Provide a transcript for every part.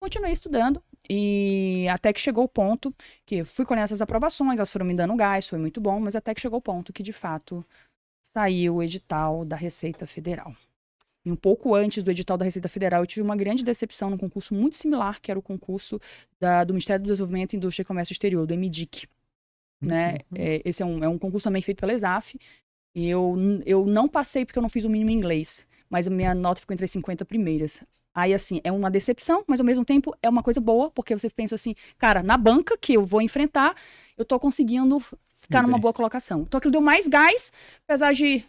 continuei estudando. E até que chegou o ponto que fui colhendo essas aprovações, elas foram me dando gás, foi muito bom, mas até que chegou o ponto que, de fato, saiu o edital da Receita Federal. E um pouco antes do edital da Receita Federal, eu tive uma grande decepção num concurso muito similar, que era o concurso do Ministério do Desenvolvimento, Indústria e Comércio Exterior, do MDIC. Né? Esse é um concurso também feito pela ESAF. E eu não passei porque eu não fiz o mínimo em inglês, mas a minha nota ficou entre as 50 primeiras. Aí, assim, é uma decepção, mas ao mesmo tempo é uma coisa boa, porque você pensa assim, cara, na banca que eu vou enfrentar, eu tô conseguindo ficar numa boa colocação. Então aquilo deu mais gás, apesar de...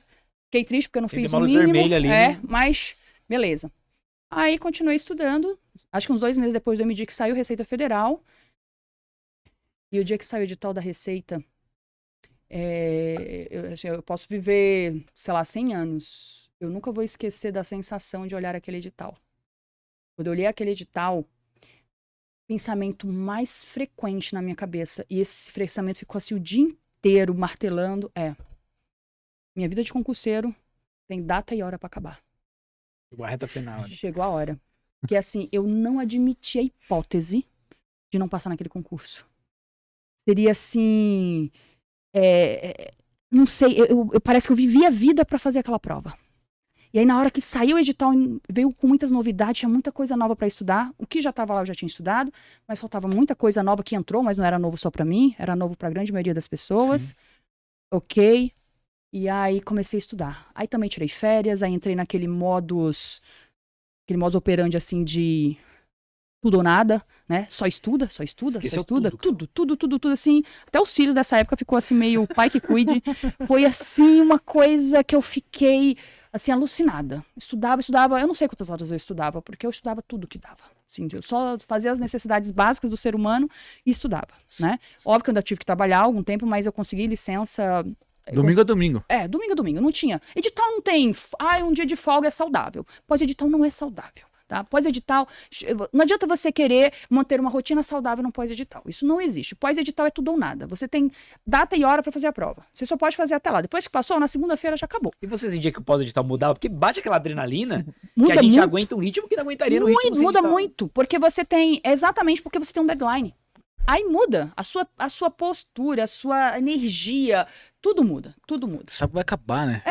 Fiquei triste porque eu não fiz o mínimo. Ali, né? Mas beleza. Aí continuei estudando, acho que uns 2 meses depois do MDIC saiu Receita Federal. E o dia que saiu o edital da Receita, eu posso viver, sei lá, 100 anos. Eu nunca vou esquecer da sensação de olhar aquele edital. Quando eu olhei aquele edital, o pensamento mais frequente na minha cabeça, e esse pensamento ficou assim o dia inteiro martelando, minha vida de concurseiro tem data e hora para acabar. Chegou a reta final. Né? Chegou a hora. Que assim, eu não admiti a hipótese de não passar naquele concurso. Seria assim... não sei, parece que eu vivi a vida para fazer aquela prova. E aí, na hora que saiu o edital, veio com muitas novidades, tinha muita coisa nova para estudar. O que já estava lá eu já tinha estudado, mas faltava muita coisa nova que entrou, mas não era novo só para mim, era novo para a grande maioria das pessoas. Sim. Ok. E aí comecei a estudar. Aí também tirei férias, aí entrei naquele modus operandi assim de tudo ou nada, né? Só estuda, Esqueceu só estuda. Tudo assim. Até os filhos dessa época ficou assim meio pai que cuide. Foi assim uma coisa que eu fiquei assim alucinada. Estudava. Eu não sei quantas horas eu estudava, porque eu estudava tudo que dava. Assim, eu só fazia as necessidades básicas do ser humano e estudava, né? Óbvio que eu ainda tive que trabalhar algum tempo, mas eu consegui licença... Domingo a domingo. Domingo a domingo. Não tinha. Edital não tem. Um dia de folga é saudável. Pós-edital não é saudável. Tá? Pós-edital, não adianta você querer manter uma rotina saudável no pós-edital. Isso não existe. Pós-edital é tudo ou nada. Você tem data e hora para fazer a prova. Você só pode fazer até lá. Depois que passou, na segunda-feira já acabou. E você sentia que o pós-edital mudava? Porque bate aquela adrenalina muda que a gente muito. aguenta um ritmo que não aguentaria no ritmo. Muda muito. Porque você tem... Exatamente porque você tem um deadline. Aí muda. A sua postura, a sua energia. Tudo muda. Sabe que vai acabar, né?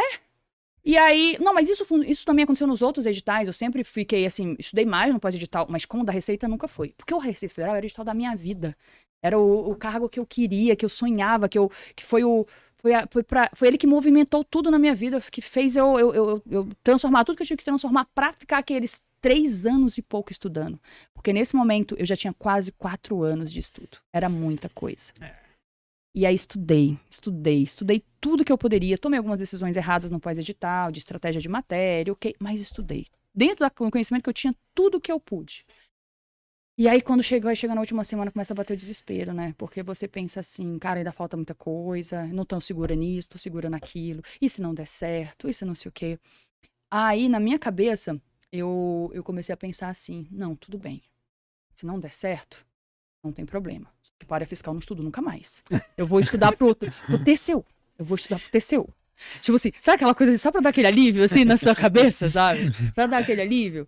E aí, não, mas isso também aconteceu nos outros editais, eu sempre fiquei assim, estudei mais no pós-edital, mas como o da Receita nunca foi. Porque o Receita Federal era o edital da minha vida. Era o cargo que eu queria, que eu sonhava, foi ele que movimentou tudo na minha vida, que fez eu transformar tudo que eu tive que transformar pra ficar aqueles 3 anos e pouco estudando. Porque nesse momento eu já tinha quase 4 anos de estudo. Era muita coisa. E aí estudei tudo que eu poderia. Tomei algumas decisões erradas no pós-edital, de estratégia de matéria, ok, mas estudei. Dentro do conhecimento que eu tinha, tudo que eu pude. E aí quando chega na última semana, começa a bater o desespero, né? Porque você pensa assim, cara, ainda falta muita coisa, não tô segura nisso, tô segura naquilo. E se não der certo, e se não sei o quê. Aí, na minha cabeça, eu comecei a pensar assim, não, tudo bem. Se não der certo, não tem problema. Que para área fiscal não estudo nunca mais. Eu vou estudar pro TCU. Tipo assim, sabe aquela coisa assim, só pra dar aquele alívio, assim, na sua cabeça, sabe? Pra dar aquele alívio.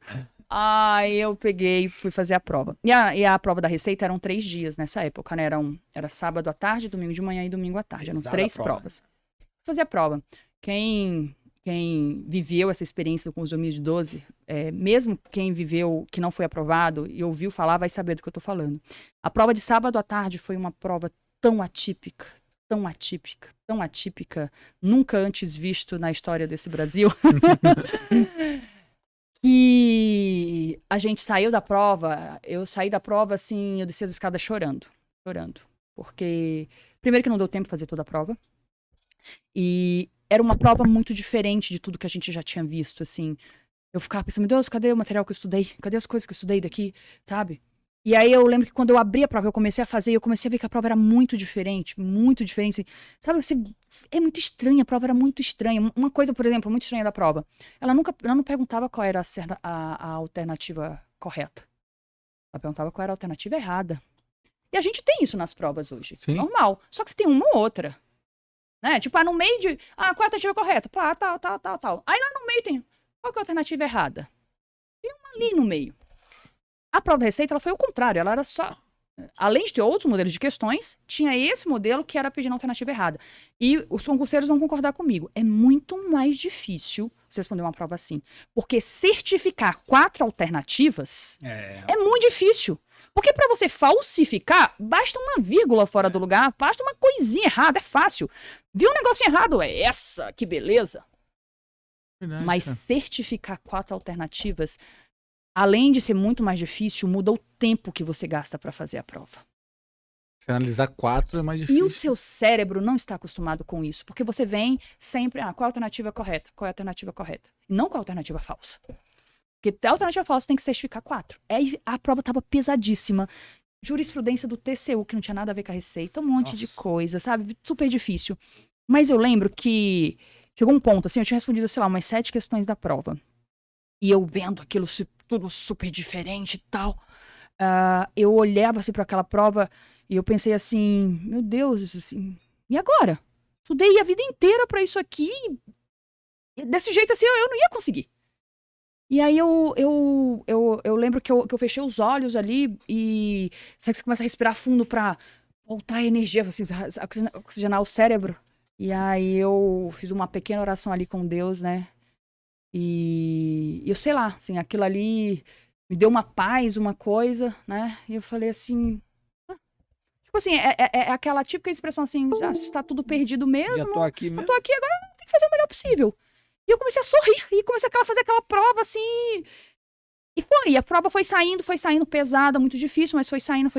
Aí eu peguei, fui fazer a prova. E a prova da Receita eram 3 dias nessa época, né? Era sábado à tarde, domingo de manhã e domingo à tarde. Eram 3 provas. Fazer a prova. Quem viveu essa experiência do curso 2012, mesmo quem viveu, que não foi aprovado e ouviu falar, vai saber do que eu tô falando. A prova de sábado à tarde foi uma prova tão atípica, nunca antes visto na história desse Brasil, que a gente saiu da prova, eu saí da prova assim, eu desci as escadas chorando, porque primeiro que não deu tempo de fazer toda a prova, e era uma prova muito diferente de tudo que a gente já tinha visto, assim. Eu ficava pensando, meu Deus, cadê o material que eu estudei? Cadê as coisas que eu estudei daqui, sabe? E aí eu lembro que quando eu abri a prova, eu comecei a fazer, e eu comecei a ver que a prova era muito diferente, assim. Sabe, é muito estranha, a prova era muito estranha. Uma coisa, por exemplo, muito estranha da prova, ela não perguntava qual era a alternativa correta. Ela perguntava qual era a alternativa errada. E a gente tem isso nas provas hoje, Sim. Normal. Só que você tem uma ou outra. Né? Tipo, no meio de... qual é a alternativa correta? Pá, tal. Aí lá no meio tem... Qual que é a alternativa errada? Tem uma ali no meio. A prova da Receita, ela foi o contrário, ela era só... Além de ter outros modelos de questões, tinha esse modelo que era pedindo a alternativa errada. E os concurseiros vão concordar comigo. É muito mais difícil você responder uma prova assim. Porque certificar 4 alternativas é muito difícil. Porque para você falsificar, basta uma vírgula fora do lugar, basta uma coisinha errada, é fácil. Viu um negócio errado? É essa, que beleza. Verdade, Mas cara. certificar 4 alternativas, além de ser muito mais difícil, muda o tempo que você gasta para fazer a prova. Se analisar 4 é mais E difícil. o seu cérebro não está acostumado com isso, porque você vem sempre, qual é a alternativa correta? Qual é a alternativa correta? E não qual é a alternativa falsa. Porque a alternativa falsa tem que certificar 4. Aí a prova estava pesadíssima. Jurisprudência do TCU, que não tinha nada a ver com a Receita, um monte de coisa, sabe? Super difícil. Mas eu lembro que chegou um ponto, assim, eu tinha respondido, sei lá, umas 7 questões da prova. E eu vendo aquilo tudo super diferente e tal. Eu olhava assim para aquela prova e eu pensei assim, meu Deus, assim, e agora? Estudei a vida inteira para isso aqui. E desse jeito assim eu não ia conseguir. E aí eu lembro que eu fechei os olhos ali e sabe que você começa a respirar fundo pra voltar a energia, assim, oxigenar o cérebro. E aí eu fiz uma pequena oração ali com Deus, né? E eu sei lá, assim, aquilo ali me deu uma paz, uma coisa, né? E eu falei assim... Tipo assim, é aquela típica expressão assim, já está tudo perdido mesmo. Já tô aqui mesmo. Eu tô aqui agora, tem que fazer o melhor possível. E eu comecei a sorrir, e comecei a fazer aquela prova, assim... E a prova foi saindo pesada, muito difícil, mas foi saindo.